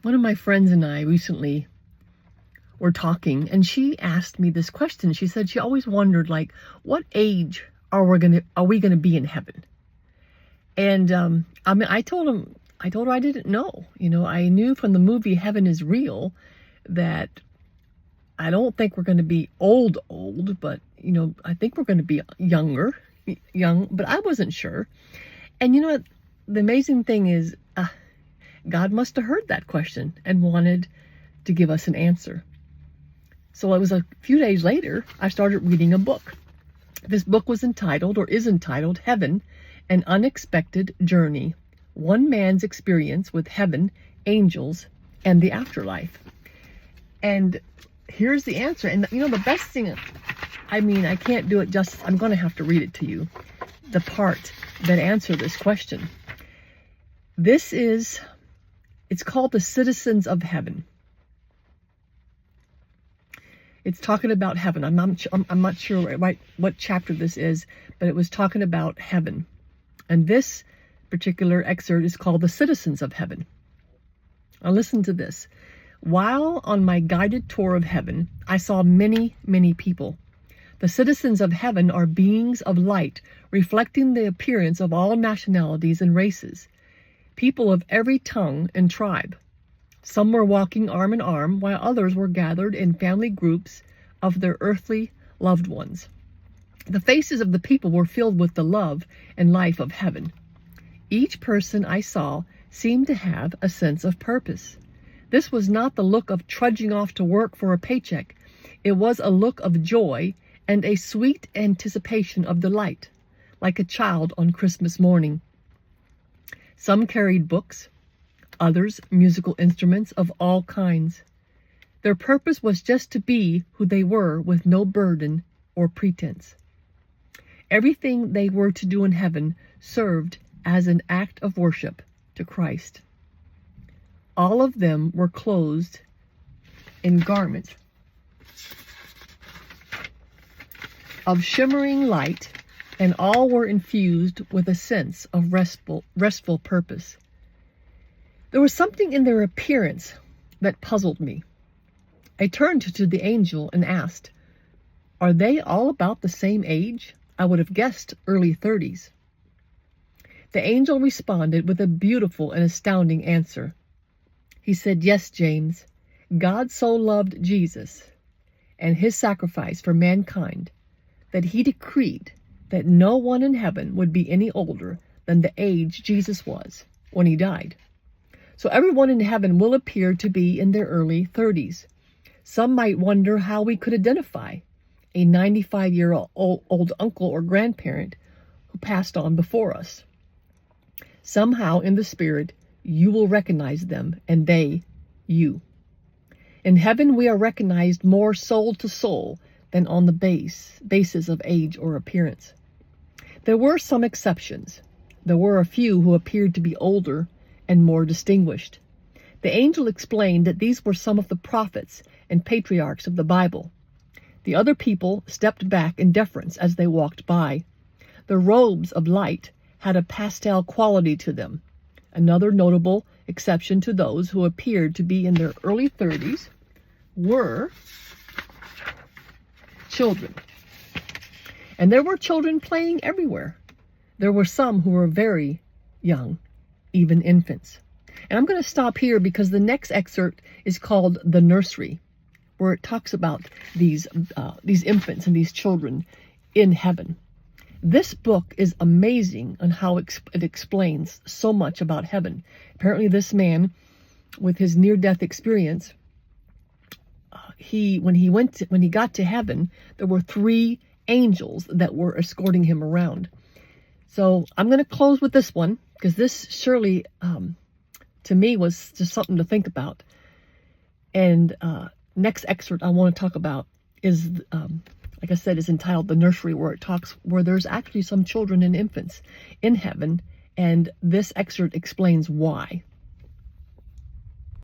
One of my friends and I recently were talking, and she asked me this question. She said she always wondered, like, what age are we gonna be in heaven? And I told her I didn't know. I knew from the movie Heaven is Real that I don't think we're going to be old, but I think we're going to be young, but I wasn't sure. And what the amazing thing is, God must have heard that question and wanted to give us an answer. So it was a few days later, I started reading a book. This book is entitled Heaven, An Unexpected Journey, One Man's Experience with Heaven, Angels, and the Afterlife. And here's the answer. And the best thing, I can't do it justice. I'm going to have to read it to you, the part that answers this question. It's called The Citizens of Heaven. It's talking about heaven. I'm not sure right what chapter this is, but it was talking about heaven. And this particular excerpt is called The Citizens of Heaven. Now listen to this. While on my guided tour of heaven, I saw many, many people. The citizens of heaven are beings of light, reflecting the appearance of all nationalities and races. People of every tongue and tribe. Some were walking arm in arm, while others were gathered in family groups of their earthly loved ones. The faces of the people were filled with the love and life of heaven. Each person I saw seemed to have a sense of purpose. This was not the look of trudging off to work for a paycheck. It was a look of joy and a sweet anticipation of delight, like a child on Christmas morning. Some carried books, others musical instruments of all kinds. Their purpose was just to be who they were with no burden or pretense. Everything they were to do in heaven served as an act of worship to Christ. All of them were clothed in garments of shimmering light, and all were infused with a sense of restful purpose. There was something in their appearance that puzzled me. I turned to the angel and asked, "Are they all about the same age?" I would have guessed early 30s. The angel responded with a beautiful and astounding answer. He said, "Yes, James, God so loved Jesus and his sacrifice for mankind that he decreed that no one in heaven would be any older than the age Jesus was when he died. So everyone in heaven will appear to be in their early 30s. Some might wonder how we could identify a 95-year-old uncle or grandparent who passed on before us. Somehow in the spirit, you will recognize them, and they, you. In heaven, we are recognized more soul to soul than on the basis of age or appearance. There were some exceptions. There were a few who appeared to be older and more distinguished. The angel explained that these were some of the prophets and patriarchs of the Bible. The other people stepped back in deference as they walked by. The robes of light had a pastel quality to them. Another notable exception to those who appeared to be in their early 30s were children. And there were children playing everywhere. There were some who were very young, even infants. And I'm going to stop here because the next excerpt is called The Nursery, where it talks about these infants and these children in heaven. This book is amazing on how it explains so much about heaven. Apparently this man, with his near-death experience, when he got to heaven, there were 3 angels that were escorting him around. So I'm going to close with this one, because this surely, to me, was just something to think about. And next excerpt I want to talk about is, like I said, is entitled The Nursery, where there's actually some children and infants in heaven, and this excerpt explains why.